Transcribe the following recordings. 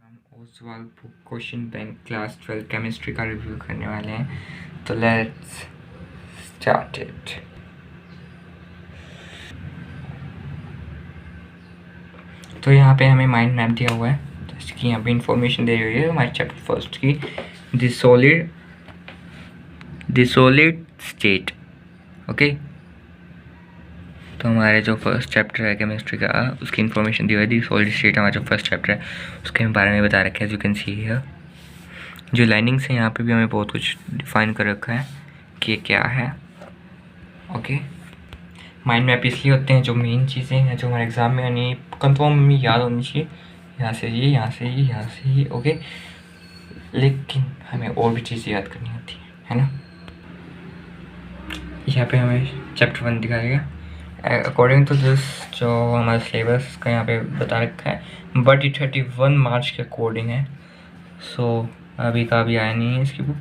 हम Oswal book question bank class 12 chemistry का review करने वाले हैं, तो लेट्स स्टार्ट इट। तो यहाँ पे हमें माइंड मैप दिया हुआ है, जैसे कि यहाँ पे इंफॉर्मेशन दे रही है हमारे चैप्टर फर्स्ट की, द सॉलिड स्टेट। ओके, तो हमारे जो फर्स्ट चैप्टर है केमिस्ट्री का, उसकी इन्फॉर्मेशन दी हुई है। दी सॉलिड स्टेट हमारा जो फर्स्ट चैप्टर है उसके बारे में बता रखा है, यू कैन सी हियर। जो लाइनिंग्स है यहाँ पे भी हमें बहुत कुछ डिफाइन कर रखा है कि ये क्या है। ओके, माइंड मैप इसलिए होते हैं, जो मेन चीज़ें हैं जो हमारे एग्ज़ाम में यानी कंफर्म में याद होनी चाहिए, यहाँ से ये, यहाँ से ये, यहाँ से ये। ओके, लेकिन हमें और भी चीज़ें याद करनी होती है ना। यहाँ पे हमें चैप्टर 1 दिखाएगा अकॉर्डिंग टू दिस, जो हमारा सिलेबस का यहाँ पे बता रखा है, बट ये 31 मार्च के अकॉर्डिंग है। सो अभी का भी आया नहीं है इसकी बुक।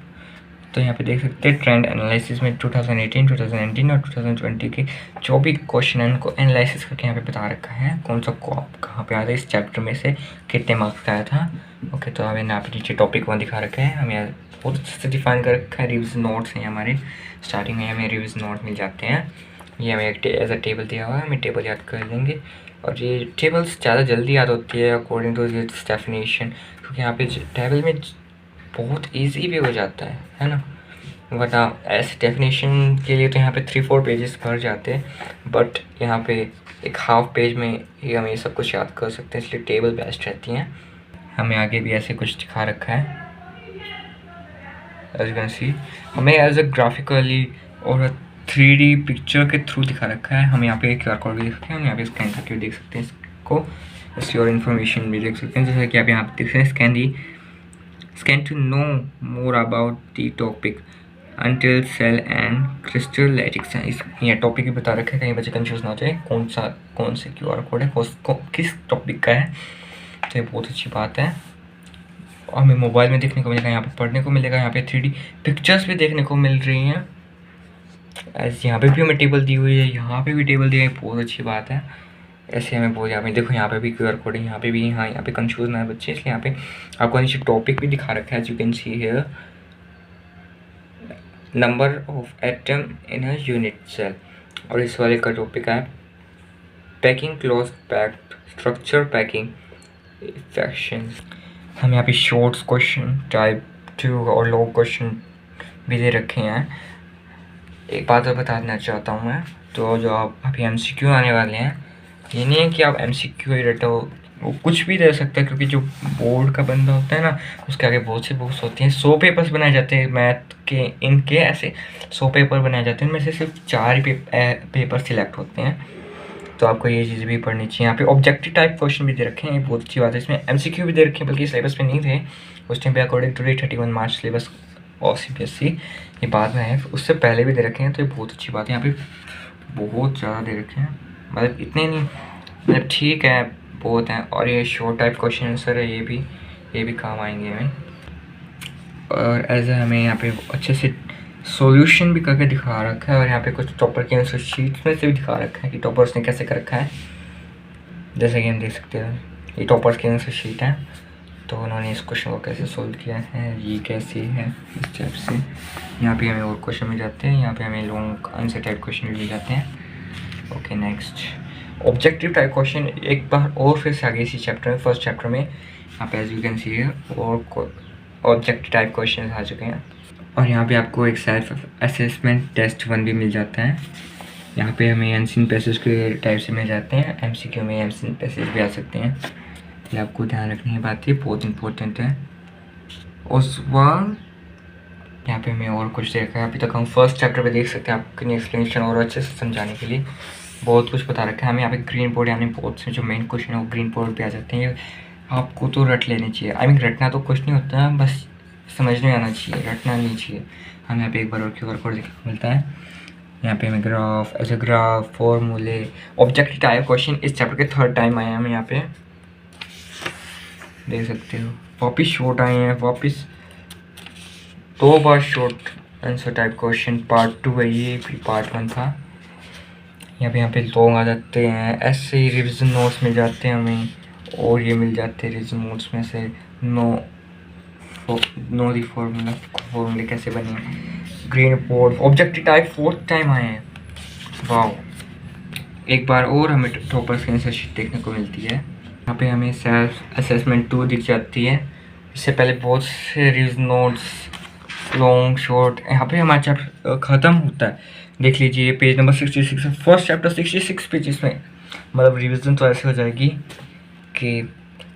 तो यहाँ पे देख सकते हैं ट्रेंड एनालिसिस में 2018, 2019 और 2020 के जो भी क्वेश्चन है उनको एनालिसिस करके यहाँ पे बता रखा है कौन सा कहाँ पे आया था, इस चैप्टर में से कितने मार्क्स का आया था। ओके, तो हमें यहाँ पे नीचे टॉपिक 1 दिखा रखा है, हमें बहुत अच्छे से डिफाइन कर रखा है। रिविजन नोट्स हैं हमारे, स्टार्टिंग में हमें रिविजन नोट मिल जाते हैं। ये हमें एक एज अ टेबल दिया हुआ है, हमें टेबल याद कर लेंगे। और ये टेबल्स ज़्यादा जल्दी याद होती है अकॉर्डिंग टू दिस डेफिनेशन, क्योंकि यहाँ पे टेबल में बहुत ईजी भी हो जाता है ना। बट ऐसे डेफिनेशन के लिए तो यहाँ पे 3-4 पेजेस भर जाते हैं, बट यहाँ पे एक हाफ पेज में ही हम ये सब कुछ याद कर सकते हैं, इसलिए टेबल बेस्ट रहती हैं। हमें आगे भी ऐसे कुछ दिखा रखा है, एज यू कैन सी हमें एज अ ग्राफिकली और 3D पिक्चर के थ्रू दिखा रखा है। हम यहाँ पे QR कोड भी देख सकते हैं, हम यहाँ पे स्कैन करके देख सकते हैं इसको, इसकी और इन्फॉर्मेशन भी देख सकते हैं, जैसे कि आप यहाँ पे देख सकते हैं scan to know more about the topic unit cell and crystal lattices है। इस ये टॉपिक भी बता रखा है, कहीं बच्चे कंफ्यूज ना हो जाए कौन से QR कोड है, किस टॉपिक का है। तो ये बहुत अच्छी बात है, और हमें मोबाइल में देखने को मिलेगा, यहाँ पे पढ़ने को मिलेगा, यहाँ पे 3D पिक्चर्स भी देखने को मिल रही हैं। ऐसे यहाँ पे भी हमें टेबल दी हुई है, यहाँ पे भी टेबल दी है, बहुत अच्छी बात है। ऐसे हमें बहुत, यहाँ पे देखो यहाँ पे भी QR कोड है, यहाँ पे भी, हाँ यहाँ पे कंफ्यूज ना है बच्चे, इसलिए यहाँ पे आपको नीचे टॉपिक भी दिखा रखा है, you can see here number of atom in a unit cell. और इस वाले का टॉपिक है packing close packed structure packing efficiencies. हम यहाँ पे शॉर्ट्स क्वेश्चन टाइप 2 और लॉन्ग क्वेश्चन भी दे रखे हैं। एक बात और बता देना चाहता हूँ मैं, तो जो आप अभी MCQ आने वाले हैं, ये नहीं है कि आप MCQ ही रटो, वो कुछ भी दे सकता है, क्योंकि जो बोर्ड का बंदा होता है ना, उसके आगे बहुत सी बुक्स होती हैं। 100 पेपर्स बनाए जाते हैं मैथ के, इनके ऐसे 100 पेपर बनाए जाते हैं, इनमें से सिर्फ 4 ही पेपर सिलेक्ट होते हैं। तो आपको ये चीज़ भी पढ़नी चाहिए। यहाँ पे ऑब्जेक्टिव टाइप क्वेश्चन भी दे रखे हैं, बहुत अच्छी बात है। इसमें MCQ भी दे रखे हैं, बल्कि सिलेबस में नहीं थे उस टाइम पे, अकॉर्डिंग टू 31 मार्च सिलेबस और CBSE ये बाद में है, उससे पहले भी दे रखे हैं। तो ये बहुत अच्छी बात है, यहाँ पे बहुत ज़्यादा दे रखे हैं, मतलब इतने नहीं, मतलब ठीक है, बहुत हैं। और ये शॉर्ट टाइप क्वेश्चन आंसर है, ये भी काम आएंगे हमें। और एज हमें यहाँ पे अच्छे से सॉल्यूशन भी करके दिखा रखा है, और यहाँ पे कुछ टॉपर के आंसर शीट्स में से भी दिखा रखा है कि टॉपर्स ने कैसे कर रखा है। जैसे कि हम देख सकते हैं, ये टॉपर्स की आंसर शीट है, तो उन्होंने इस क्वेश्चन को कैसे सोल्व किया है, ये कैसे है, इस टाइप से। यहाँ पे हमें और क्वेश्चन मिल जाते हैं, यहाँ पे हमें लॉन्ग आंसर टाइप क्वेश्चन मिल जाते हैं। Okay, next objective type question एक बार और फिर से आगे इसी चैप्टर में, फर्स्ट चैप्टर में यहाँ पे as you can see here और ऑब्जेक्टिव टाइप क्वेश्चन आ चुके हैं। और यहाँ पे आपको एक सेल्फ असेसमेंट टेस्ट 1 भी मिल जाता है। यहाँ पे हमें अनसीन पैसेज के टाइप से मिल जाते हैं, MCQ में अनसीन पैसेज भी आ सकते हैं, ये आपको ध्यान रखने की बात है, बहुत इंपॉर्टेंट है। उस वक्त यहाँ पे हमें और कुछ देखा है, अभी तक हम फर्स्ट चैप्टर पे देख सकते हैं, आपकी एक्सप्लेनेशन और अच्छे से समझाने के लिए बहुत कुछ बता रखा है। हमें यहाँ पे ग्रीन बोर्ड यानी बोर्ड से जो मेन क्वेश्चन है वो ग्रीन बोर्ड पे आ जाते हैं, आपको तो रट लेने चाहिए। आई मीन रटना तो कुछ नहीं होता है, बस समझ में आना चाहिए, रटना नहीं चाहिए। हमें यहाँ पे एक बार और QR कोड देखने को मिलता है। यहाँ पे हमें ग्राफ, एज अ ग्राफ, फॉर्मूले, ऑब्जेक्टिव टाइप क्वेश्चन इस चैप्टर के 3rd टाइम आए हैं, हमें यहाँ पे देख सकते हो। वापिस शॉर्ट आए हैं, वापिस 2 बार short answer type question, part 2 है, ये भी पार्ट 1 था। यहाँ पे लॉन्ग आ जाते हैं, ऐसे ही रिविजन नोट्स मिल जाते हैं हमें, और ये मिल जाते हैं रीजन मोड्स में से नो दी फॉर्मूले कैसे बने, green board, objective type 4th time आए हैं। वाओ, एक बार और हमें टॉपर स्क्रीन से देखने को मिलती है। यहाँ पे हमें सेल्फ असेसमेंट 2 दिख जाती है। इससे पहले बहुत से रीज नोट्स, लॉन्ग शॉर्ट, यहाँ पे हमारा चैप्टर ख़त्म होता है। देख लीजिए पेज नंबर 66 है, फर्स्ट चैप्टर 66 पेजेस में। मतलब रिविज़न तो ऐसे हो जाएगी कि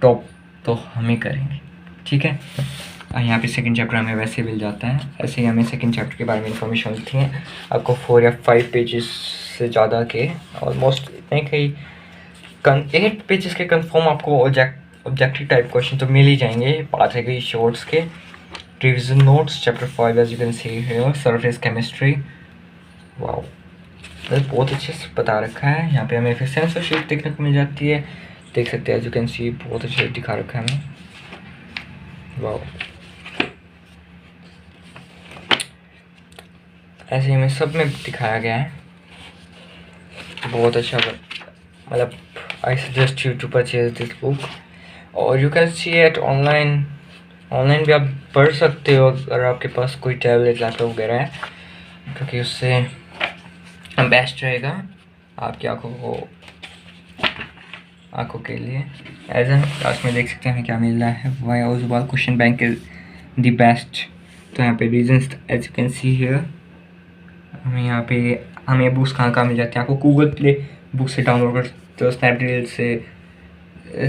टॉप तो हम ही करेंगे, ठीक है। यहाँ पे सेकंड चैप्टर हमें वैसे मिल जाता है। ऐसे ही हमें सेकंड चैप्टर के बारे में इन्फॉर्मेशन मिलती है आपको 4 या 5 पेजेस से ज़्यादा के, ऑलमोस्ट इतने कई 8 पेजेस के कंफर्म आपको ऑब्जेक्टिव टाइप क्वेश्चन तो मिल ही जाएंगे। बात है गई शॉर्ट्स के। Revision notes chapter 5 as you can see here, surface chemistry. Wow, बहुत अच्छे से बता रखा है। यहाँ पे हमें फिर सेंसर शीट देखने को मिल जाती है, देख सकते हैं एज यू कैन सी, बहुत अच्छे से दिखा रखा है हमें। वाओ, ऐसे ही हमें सब में दिखाया गया है, बहुत अच्छा। मतलब I suggest you to purchase this book, और you can see it online भी आप पढ़ सकते हो अगर आपके पास कोई टैबलेट लैपटॉप वगैरह है, क्योंकि उससे बेस्ट रहेगा आपकी आँखों के लिए। एज एन क्लास में देख सकते हैं हमें क्या मिल रहा है। Why Oswaal question bank is the best. तो यहाँ पे reasons as you can see here. हमें यहाँ पे हमें बुक्स कहाँ मिल जाते हैं, आपको गूगल प्ले बुक से डाउनलोड कर सकते हो,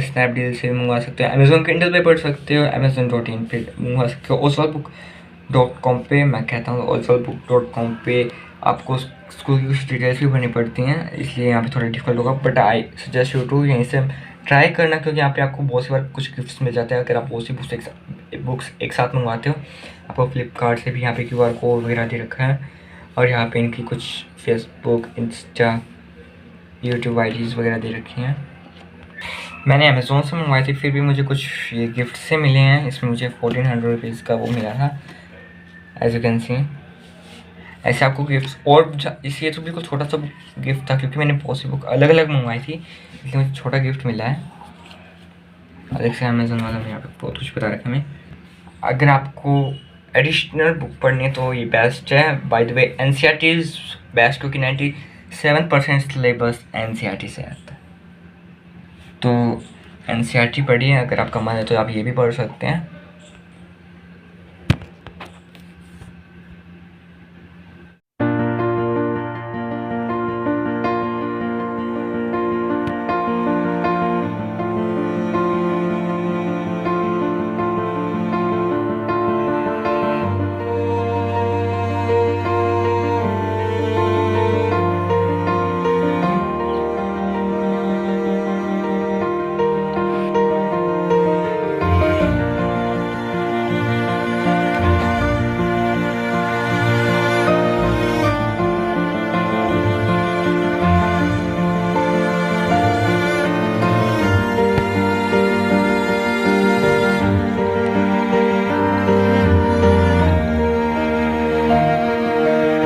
स्नैपडील से मंगवा सकते हो, अमेजोन किंडल पे पढ़ सकते हो, amazon.in पे मंगवा सकते हो, oswalbook.com पे। मैं कहता हूँ oswalbook.com पे आपको स्कूल की कुछ डिटेल्स भी भरनी पड़ती हैं, इसलिए यहाँ पे थोड़ा डिफिकल्ट होगा, but I suggest you to यहीं से ट्राई करना, क्योंकि यहाँ पे आपको बहुत सी बार कुछ गिफ्ट्स मिल जाते हैं अगर आप बहुत सी बुक्स एक साथ मंगवाते हो। आपको फ्लिपकार्ट से भी यहाँ पे QR कोड वगैरह दे रखा है, और यहाँ पे इनकी कुछ फेसबुक, इंस्टा, यूट्यूब IDs वगैरह दे रखी हैं। मैंने अमेज़ोन से मंगवाई थी, फिर भी मुझे कुछ ये गिफ्ट से मिले हैं। इसमें मुझे 1400 रुपीज़ का वो मिला था, एज यू कैन सी। ऐसे आपको गिफ्ट्स और इसलिए तो बिल्कुल छोटा सा गिफ्ट था, क्योंकि मैंने बहुत सी बुक अलग अलग मंगवाई थी, इसलिए मुझे छोटा गिफ्ट मिला है। अलग से अमेज़ोन वाला में यहाँ पे बहुत कुछ बता रखा है हमें। अगर आपको एडिशनल बुक पढ़नी है तो ये बेस्ट है। By the way NCERT is best, क्योंकि 97% सिलेबस NCERT से आता है। तो NCERT पढ़िए, अगर आपका मन है तो आप ये भी पढ़ सकते हैं।